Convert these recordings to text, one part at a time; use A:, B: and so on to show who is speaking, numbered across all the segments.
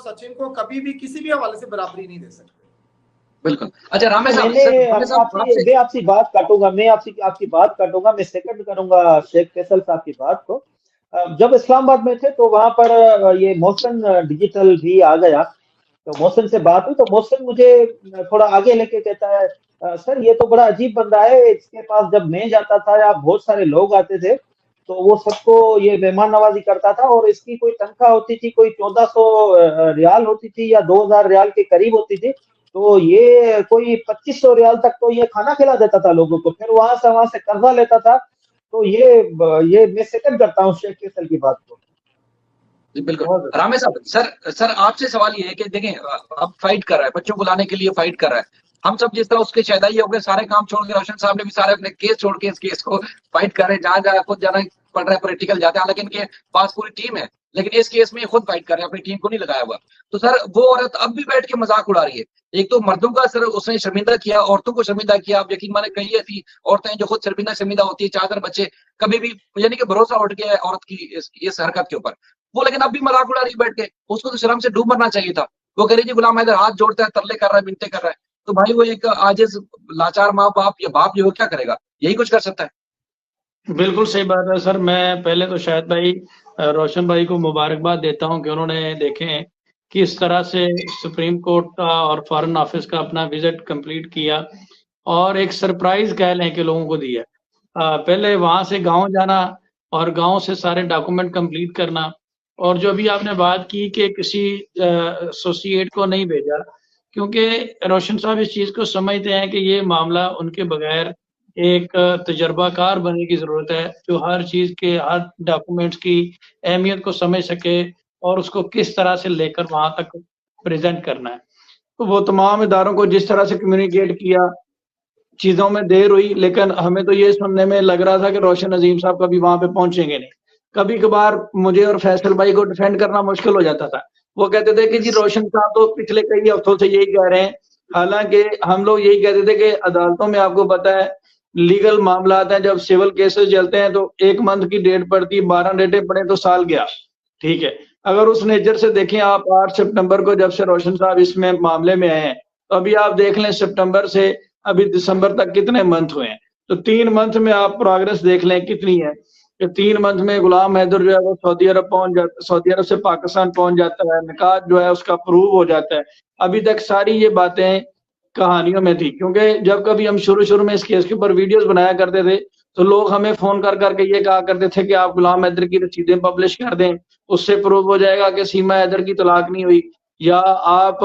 A: سچن کو کبھی بھی کسی بھی حوالے سے برابری نہیں دے سکتے.
B: بالکل. اچھا رامے صاحب,
C: میں آپ کی بات کاٹوں گا, میں سیکنڈ کروں گا شیخ فیصل صاحب کی بات کو. جب اسلام آباد میں تھے تو وہاں پر یہ محسن ڈیجیٹل بھی آ گیا, تو محسن سے بات ہوئی تو محسن مجھے تھوڑا آگے لے کے کہتا ہے سر یہ تو بڑا عجیب بندہ ہے, اس کے پاس جب میں جاتا تھا یا بہت سارے لوگ آتے تھے تو وہ سب کو یہ مہمان نوازی کرتا تھا, اور اس کی کوئی تنخواہ ہوتی تھی کوئی 1400 ریال ہوتی تھی یا 2000 ریال کے قریب ہوتی تھی, تو یہ کوئی 2500 ریال تک تو یہ کھانا کھلا دیتا تھا لوگوں کو, پھر وہاں سے قرضہ لیتا تھا. تو یہ میں سیکنڈ کرتا ہوں شیخ فیصل کی بات کو.
B: جی بالکل. رامے صاحب, سر آپ سے سوال یہ ہے کہ دیکھیں اب فائٹ کر رہا ہے, بچوں کو لانے کے لیے فائٹ کر رہا ہے. ہم سب جس طرح اس کے شہدائی ہو گئے, سارے کام چھوڑ کے, روشن صاحب نے بھی سارے اپنے کیس چھوڑ کے اس کیس کو فائٹ کر رہے ہیں, جہاں خود جانا پڑ رہا ہے, پولیٹیکل جاتے ہیں, حالانکہ ان کے پاس پوری ٹیم ہے, لیکن اس کیس میں خود فائٹ کر رہے ہیں, اپنی ٹیم کو نہیں لگایا ہوا. تو سر وہ عورت اب بھی بیٹھ کے مذاق اڑا رہی ہے. ایک تو مردوں کا سر اس نے شرمندہ کیا, عورتوں کو شرمندہ کیا. اب یقین مانے کئی ایسی عورتیں جو خود شرمندہ ہوتی ہے, 4 بچے, کبھی بھی یعنی کہ بھروسہ اٹھ گیا ہے عورت کی اس حرکت کے اوپر, وہ لیکن اب بھی مذاق اڑا رہی ہے بیٹھ کے. اس کو تو شرم سے ڈوب مرنا چاہیے تھا. وہ کہہ رہی جی غلام حیدر ہاتھ جوڑتا ہے, ترلے کر رہا ہے, بنتے کر رہا ہے. تو بھائی وہ ایک عاجز لاچار ماں باپ یا باپ جو کیا کرے گا, یہی کچھ کر سکتا ہے.
D: بالکل صحیح بات ہے سر. میں پہلے تو شاہد بھائی روشن بھائی کو مبارکباد دیتا ہوں کہ انہوں نے دیکھیں کس طرح سے سپریم کورٹ کا اور فارن آفس کا اپنا وزٹ کمپلیٹ کیا, اور ایک سرپرائز کہہ لیں کہ لوگوں کو دیا. پہلے وہاں سے گاؤں جانا اور گاؤں سے سارے ڈاکومنٹ کمپلیٹ کرنا, اور جو بھی آپ نے بات کی کہ کسی ایسوسیٹ کو نہیں بھیجا, کیونکہ روشن صاحب اس چیز کو سمجھتے ہیں کہ یہ معاملہ ان کے بغیر ایک تجربہ کار بننے کی ضرورت ہے, جو ہر چیز کے ہر ڈاکومنٹس کی اہمیت کو سمجھ سکے اور اس کو کس طرح سے لے کر وہاں تک پریزنٹ کرنا ہے. تو وہ تمام اداروں کو جس طرح سے کمیونیکیٹ کیا, چیزوں میں دیر ہوئی, لیکن ہمیں تو یہ سننے میں لگ رہا تھا کہ روشن عظیم صاحب کبھی وہاں پہ پہنچیں گے نہیں. کبھی کبھار مجھے اور فیصل بھائی کو ڈیفینڈ کرنا مشکل ہو جاتا تھا. وہ کہتے تھے کہ جی روشن صاحب تو پچھلے کئی ہفتوں سے یہی کہہ رہے ہیں, حالانکہ ہم لوگ یہی کہتے تھے کہ عدالتوں میں آپ کو پتا ہے لیگل معاملات ہیں, جب سول کیسز چلتے ہیں تو 1 منتھ کی ڈیٹ پڑتی, 12 ڈیٹیں پڑیں تو سال گیا. ٹھیک ہے, اگر اس نیچر سے دیکھیں آپ 8 سپٹمبر کو جب سے روشن صاحب اس میں معاملے میں آئے ہیں, تو ابھی آپ دیکھ لیں سپٹمبر سے ابھی دسمبر تک کتنے منتھ ہوئے ہیں. تو 3 منتھ میں آپ پروگرس دیکھ لیں کتنی ہے. کہ 3 منتھ میں غلام حیدر جو ہے وہ سعودی عرب پہنچ جاتا, سعودی عرب سے پاکستان پہنچ جاتا ہے, نکاح جو ہے اس کا پروو ہو جاتا ہے. ابھی تک ساری یہ باتیں کہانیوں میں تھی, کیونکہ جب کبھی ہم شروع میں اس کیس کے اوپر ویڈیوز بنایا کرتے تھے تو لوگ ہمیں فون کر کے یہ کہا کرتے تھے کہ آپ غلام حیدر کی رسیدیں پبلش کر دیں, اس سے پروو ہو جائے گا کہ سیما حیدر کی طلاق نہیں ہوئی, یا آپ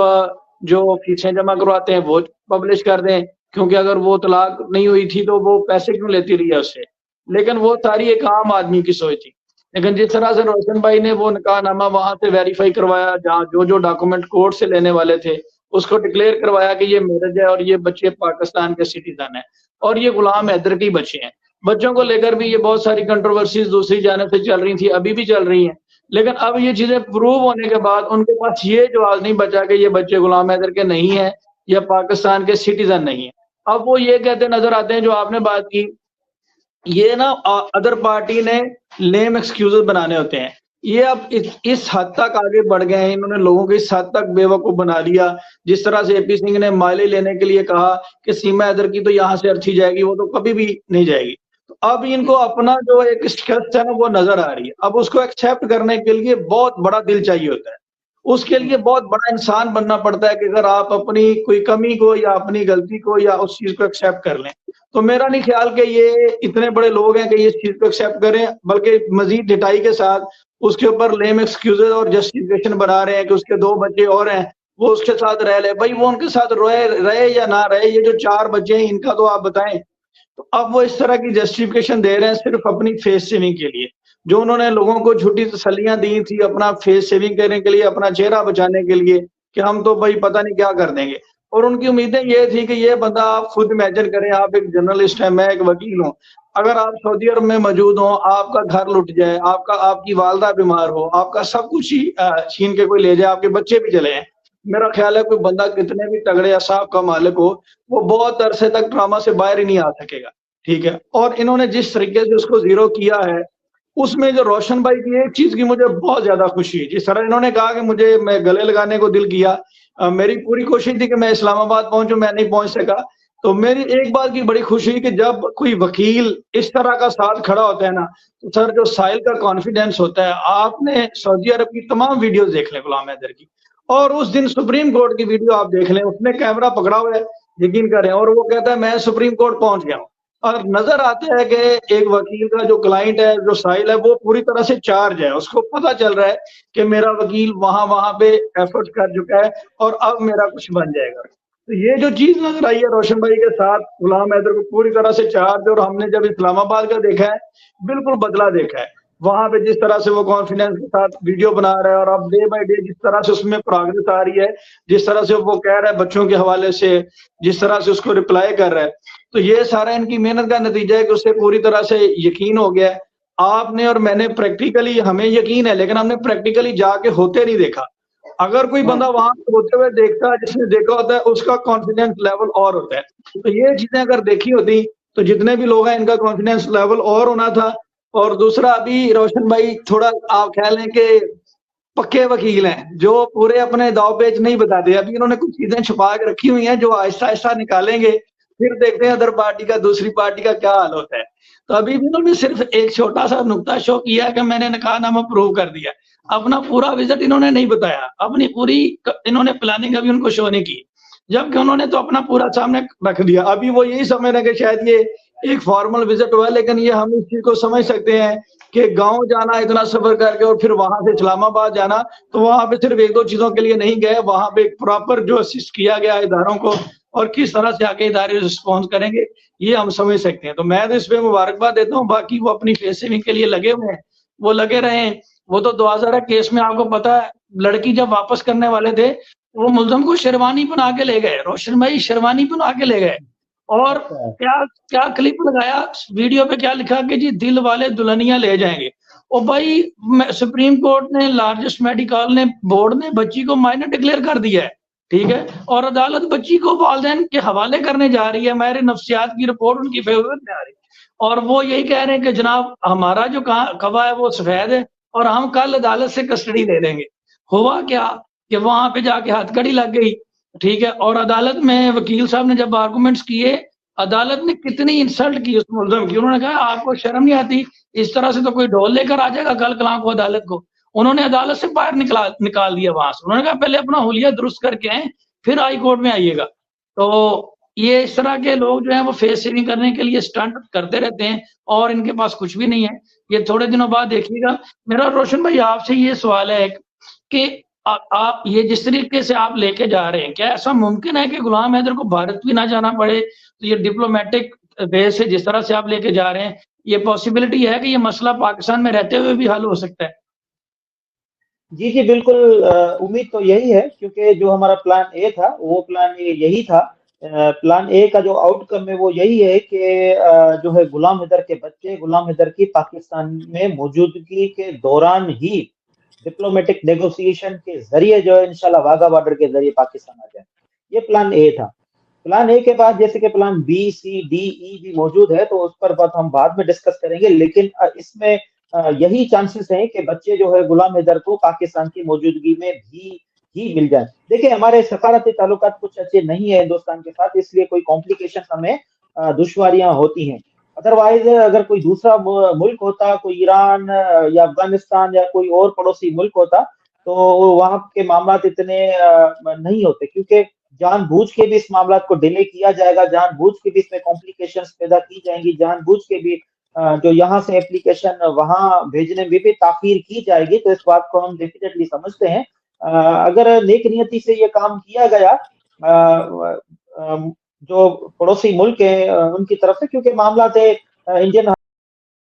D: جو فیسیں جمع کرواتے ہیں وہ پبلش کر دیں, کیونکہ اگر وہ طلاق نہیں ہوئی تھی تو وہ پیسے کیوں لیتی رہی ہے اس سے. لیکن وہ ساری ایک عام آدمی کی سوچ تھی. لیکن جس طرح سے روشن بھائی نے وہ نکاح نامہ وہاں سے ویریفائی کروایا, جہاں جو ڈاکومنٹ کورٹ سے لینے والے تھے اس کو ڈکلیئر کروایا کہ یہ میرج ہے اور یہ بچے پاکستان کے سٹیزن ہیں اور یہ غلام حیدر کے بچے ہیں. بچوں کو لے کر بھی یہ بہت ساری کنٹروورسیز دوسری جانب سے چل رہی تھی, ابھی بھی چل رہی ہیں. لیکن اب یہ چیزیں پروو ہونے کے بعد ان کے پاس یہ جواز نہیں بچا کہ یہ بچے غلام حیدر کے نہیں ہیں یا پاکستان کے سٹیزن نہیں ہیں. اب وہ یہ کہتے نظر آتے ہیں, جو آپ نے بات کی, یہ نا ادر پارٹی نے لیم ایکسکیوزز بنانے ہوتے ہیں. یہ اب اس حد تک آگے بڑھ گئے ہیں, انہوں نے لوگوں کو اس حد تک بے وقوف بنا لیا. جس طرح سے اے پی سنگھ نے مائلے لینے کے لیے کہا کہ سیما حیدر کی تو یہاں سے ارتھی جائے گی, وہ تو کبھی بھی نہیں جائے گی. تو اب ان کو اپنا جو ایک شخص ہے نا وہ نظر آ رہی ہے. اب اس کو ایکسیپٹ کرنے کے لیے بہت بڑا دل چاہیے ہوتا ہے, اس کے لیے بہت بڑا انسان بننا پڑتا ہے کہ اگر آپ اپنی کوئی کمی کو یا اپنی غلطی کو یا اس چیز کو ایکسیپٹ کر لیں. تو میرا نہیں خیال کہ یہ اتنے بڑے لوگ ہیں کہ یہ اس چیز کو ایکسیپٹ کریں, بلکہ مزید ڈٹائی کے ساتھ اس کے اوپر لیم ایکسکیوزز اور جسٹیفیکیشن بنا رہے ہیں کہ اس کے 2 بچے اور ہیں, وہ اس کے ساتھ رہ لے. بھائی وہ ان کے ساتھ رہے یا نہ رہے, یہ جو 4 بچے ہیں ان کا تو آپ بتائیں. تو اب وہ اس طرح کی جسٹیفیکیشن دے رہے ہیں صرف اپنی فیس سیونگ کے لیے, جو انہوں نے لوگوں کو جھوٹی تسلیاں دی تھی اپنا فیس سیونگ کرنے کے لیے, اپنا چہرہ بچانے کے لیے کہ ہم تو بھائی پتہ نہیں کیا کر دیں گے. اور ان کی امیدیں یہ تھی کہ یہ بندہ, آپ خود امیجن کریں, آپ ایک جرنلسٹ ہیں, میں ایک وکیل ہوں, اگر آپ سعودی عرب میں موجود ہوں, آپ کا گھر لٹ جائے, آپ کی والدہ بیمار ہو, آپ کا سب کچھ ہی چھین کے کوئی لے جائے, آپ کے بچے بھی چلے ہیں, میرا خیال ہے کوئی بندہ کتنے بھی تگڑے اعصاب کا مالک ہو وہ بہت عرصے تک ڈرامہ سے باہر ہی نہیں آ سکے گا. ٹھیک ہے, اور انہوں نے جس طریقے سے اس کو زیرو کیا ہے, اس میں جو روشن بھائی کی ایک چیز کی مجھے بہت زیادہ خوشی ہے، جس طرح انہوں نے کہا کہ مجھے میں گلے لگانے کو دل کیا، میری پوری کوشش تھی کہ میں اسلام آباد پہنچوں، میں نہیں پہنچ سکا، تو میری ایک بات کی بڑی خوشی کہ جب کوئی وکیل اس طرح کا ساتھ کھڑا ہوتا ہے نا، تو سر جو ساحل کا کانفیڈینس ہوتا ہے، آپ نے سعودی عرب کی تمام ویڈیوز دیکھ لیں غلام حیدر کی، اور اس دن سپریم کورٹ کی ویڈیو آپ دیکھ لیں، اس نے کیمرہ پکڑا ہوا ہے، یقین کریں، اور وہ کہتا ہے میں سپریم کورٹ پہنچ گیا ہوں، اور نظر آتا ہے کہ ایک وکیل کا جو کلائنٹ ہے، جو ساحل ہے، وہ پوری طرح سے چارج ہے، اس کو پتہ چل رہا ہے کہ میرا وکیل وہاں پہ ایفرٹ کر چکا ہے اور اب میرا کچھ بن جائے گا۔ تو یہ جو چیز نظر آئی ہے روشن بھائی کے ساتھ، غلام حیدر کو پوری طرح سے چارج، اور ہم نے جب اسلام آباد کا دیکھا ہے بالکل بدلا دیکھا ہے، وہاں پہ جس طرح سے وہ کانفیڈنس کے ساتھ ویڈیو بنا رہا ہے، اور اب ڈے بائی ڈے جس طرح سے اس میں پروگرس آ رہی ہے، جس طرح سے وہ کہہ رہا ہے بچوں کے حوالے سے، جس طرح سے اس کو رپلائی کر رہا ہے، تو یہ سارا ان کی محنت کا نتیجہ ہے کہ اسے پوری طرح سے یقین ہو گیا ہے۔ آپ نے اور میں نے پریکٹیکلی، ہمیں یقین ہے لیکن ہم نے پریکٹیکلی جا کے ہوتے نہیں دیکھا، اگر کوئی بندہ وہاں ہوتے ہوئے دیکھتا ہے، جس نے دیکھا ہوتا ہے، اس کا کانفیڈنس لیول اور ہوتا ہے، تو یہ چیزیں اگر دیکھی ہوتی تو جتنے بھی لوگ ہیں ان کا کانفیڈنس لیول اور ہونا تھا۔ اور دوسرا، ابھی روشن بھائی تھوڑا آپ خیال ہیں کہ پکے وکیل ہیں جو پورے اپنے داؤ پیچ نہیں بتاتے، ابھی انہوں نے کچھ چیزیں چھپا کے رکھی ہوئی ہیں جو آہستہ آہستہ نکالیں گے، پھر دیکھتے ہیں ادھر پارٹی کا، دوسری پارٹی کا کیا حال ہوتا ہے۔ تو ابھی بھی انہوں نے صرف ایک چھوٹا سا نقطہ شو کیا کہ میں نے نکاح نامہ پروو کر دیا، اپنا پورا وزٹ انہوں نے نہیں بتایا، اپنی پوری انہوں نے پلاننگ ابھی ان کو شو نہیں کی، جبکہ انہوں نے تو اپنا پورا سامنے رکھ دیا۔ ابھی وہ یہی سمجھ رہے ہیں کہ شاید یہ ایک فارمل وزٹ ہوا، لیکن یہ ہم اس چیز کو سمجھ سکتے ہیں کہ گاؤں جانا اتنا سفر کر کے اور پھر وہاں سے اسلام آباد جانا، تو وہاں پہ صرف ایک دو چیزوں کے لیے نہیں گئے، وہاں پہ ایک پراپر جو اسسٹ کیا گیا اداروں کو، اور کس طرح سے آگے ادارے رسپانس کریں گے یہ ہم سمجھ سکتے ہیں۔ تو میں تو اس پہ مبارکباد دیتا ہوں، باقی وہ اپنی فیس سیونگ کے لیے لگے ہوئے ہیں، وہ لگے رہے ہیں۔ وہ تو 2000 کیس میں آپ کو پتا ہے لڑکی جب واپس کرنے والے تھے، وہ ملزم کو شیروانی بنا کے لے گئے، روشن بھائی شیروانی بنا کے لے گئے، اور کیا کلپ لگایا ویڈیو پہ، کیا لکھا کہ جی دل والے دلہنیاں لے جائیں گے۔ اور بھائی سپریم کورٹ نے، لارجسٹ میڈیکل نے، بورڈ نے بچی کو مائنر ڈکلیئر کر دیا ہے، ٹھیک ہے، اور عدالت بچی کو والدین کے حوالے کرنے جا رہی ہے، ماہر نفسیات کی رپورٹ ان کی فیور میں آ رہی ہے، اور وہ یہی کہہ رہے ہیں کہ جناب ہمارا جو گواہ ہے وہ سفید ہے اور ہم کل عدالت سے کسٹڈی لے لیں گے۔ ہوا کیا کہ وہاں پہ جا کے ہتھ کڑی لگ گئی، ٹھیک ہے، اور عدالت میں وکیل صاحب نے جب آرگومنٹس کیے، عدالت نے کتنی انسلٹ کی اس ملزم کی، انہوں نے کہا آپ کو شرم نہیں آتی، اس طرح سے تو کوئی ڈھول لے کر آ جائے گا کل کلاں کو عدالت کو۔ انہوں نے عدالت سے باہر نکال دیا وہاں سے، انہوں نے کہا پہلے اپنا حلیہ درست کر کے آئیں پھر ہائی کورٹ میں آئیے گا۔ تو یہ اس طرح کے لوگ جو ہیں وہ فیس سیونگ کرنے کے لیے سٹنٹ کرتے رہتے ہیں، اور ان کے پاس کچھ بھی نہیں ہے۔ یہ تھوڑے دنوں بعد دیکھیے گا۔ میرا روشن بھائی آپ سے یہ سوال ہے کہ آپ یہ جس طریقے سے آپ لے کے جا رہے ہیں، کیا ایسا ممکن ہے کہ غلام حیدر کو بھارت بھی نہ جانا پڑے؟ تو یہ ڈپلومیٹک وے سے جس طرح سے آپ لے کے جا رہے ہیں، یہ پاسبلٹی ہے کہ یہ مسئلہ پاکستان میں رہتے ہوئے بھی حل ہو سکتا ہے؟
C: جی بالکل، امید تو یہی ہے، کیونکہ جو ہمارا پلان اے تھا وہ پلان اے یہی تھا۔ پلان اے کا جو آؤٹ کم ہے وہ یہی ہے کہ جو ہے غلام حیدر کے بچے، غلام حیدر کی پاکستان میں موجودگی کے دوران ہی ڈپلومیٹک نیگوسیشن کے ذریعے جو ہے انشاءاللہ واگا بارڈر کے ذریعے پاکستان آ جائے، یہ پلان اے تھا۔ پلان اے کے بعد جیسے کہ پلان بی، سی، ڈی، ای بھی موجود ہے، تو اس پر بات ہم بعد میں ڈسکس کریں گے، لیکن اس میں یہی چانسز ہیں کہ بچے جو ہے غلام حیدر کو پاکستان کی موجودگی میں بھی مل جائیں۔ دیکھیں ہمارے سفارتی تعلقات کچھ اچھے نہیں ہیں ہندوستان کے ساتھ، اس لیے کوئی کمپلیکیشن ہمیں دشواریاں ہوتی ہیں۔ ادروائز اگر کوئی دوسرا ملک ہوتا، کوئی ایران یا افغانستان یا کوئی اور پڑوسی ملک ہوتا، تو وہاں کے معاملات اتنے نہیں ہوتے، کیونکہ جان بوجھ کے بھی اس معاملات کو ڈیلے کیا جائے گا، جان بوجھ کے بھی اس میں کمپلیکیشنز پیدا کی جائیں گی، جان بوجھ کے بھی جو یہاں سے اپلیکیشن وہاں بھیجنے میں بھی تاخیر کی جائے گی۔ تو اس بات کو ہم ڈیفینیٹلی سمجھتے ہیں۔ اگر نیک نیتی سے یہ کام کیا گیا جو پڑوسی ملک ہیں ان کی طرف سے، کیونکہ معاملات انڈین